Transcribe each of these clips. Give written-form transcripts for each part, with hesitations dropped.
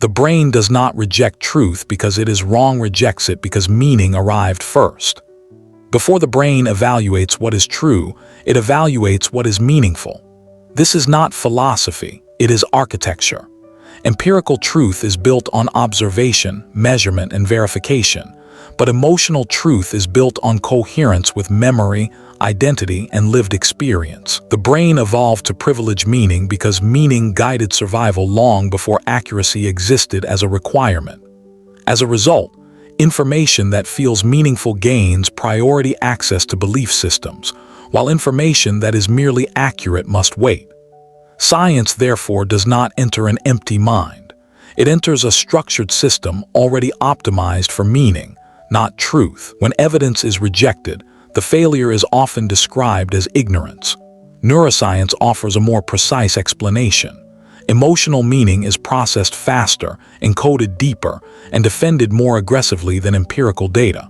The brain does not reject truth because it is wrong, rejects it because meaning arrived first. Before the brain evaluates what is true, it evaluates what is meaningful. This is not philosophy, it is architecture. Empirical truth is built on observation, measurement, and verification, but emotional truth is built on coherence with memory, identity, and lived experience. The brain evolved to privilege meaning because meaning guided survival long before accuracy existed as a requirement. As a result, information that feels meaningful gains priority access to belief systems, while information that is merely accurate must wait. Science, therefore, does not enter an empty mind. It enters a structured system already optimized for meaning, not truth. When evidence is rejected, the failure is often described as ignorance. Neuroscience offers a more precise explanation. Emotional meaning is processed faster, encoded deeper, and defended more aggressively than empirical data.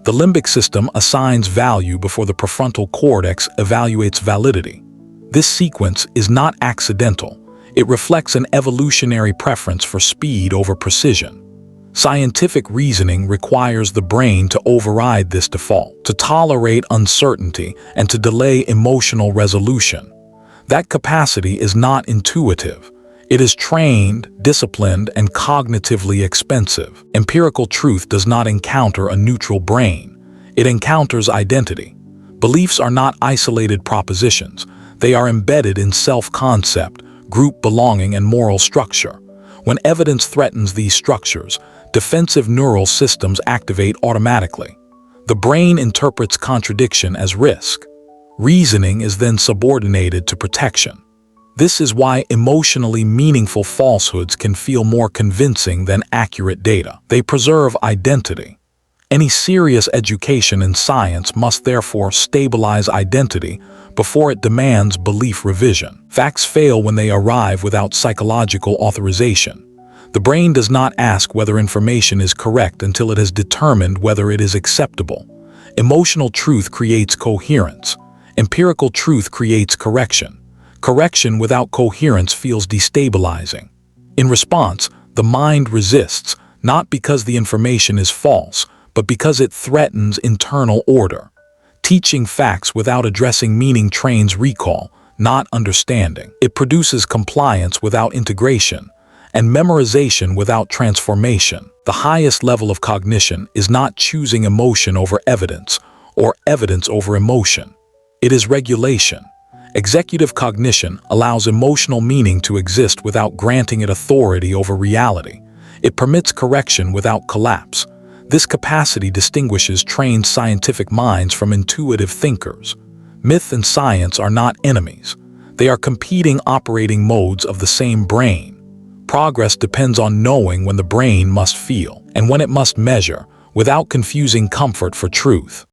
The limbic system assigns value before the prefrontal cortex evaluates validity. This sequence is not accidental. It reflects an evolutionary preference for speed over precision. Scientific reasoning requires the brain to override this default, to tolerate uncertainty, and to delay emotional resolution. That capacity is not intuitive. It is trained, disciplined, and cognitively expensive. Empirical truth does not encounter a neutral brain. It encounters identity. Beliefs are not isolated propositions. They are embedded in self-concept, group belonging, and moral structure. When evidence threatens these structures, defensive neural systems activate automatically. The brain interprets contradiction as risk. Reasoning is then subordinated to protection. This is why emotionally meaningful falsehoods can feel more convincing than accurate data. They preserve identity. Any serious education in science must therefore stabilize identity before it demands belief revision. Facts fail when they arrive without psychological authorization. The brain does not ask whether information is correct until it has determined whether it is acceptable. Emotional truth creates coherence. Empirical truth creates correction. Correction without coherence feels destabilizing. In response, the mind resists, not because the information is false, but because it threatens internal order. Teaching facts without addressing meaning trains recall, not understanding. It produces compliance without integration, and memorization without transformation. The highest level of cognition is not choosing emotion over evidence, or evidence over emotion. It is regulation. Executive cognition allows emotional meaning to exist without granting it authority over reality. It permits correction without collapse. This capacity distinguishes trained scientific minds from intuitive thinkers. Myth and science are not enemies. They are competing operating modes of the same brain. Progress depends on knowing when the brain must feel and when it must measure, without confusing comfort for truth.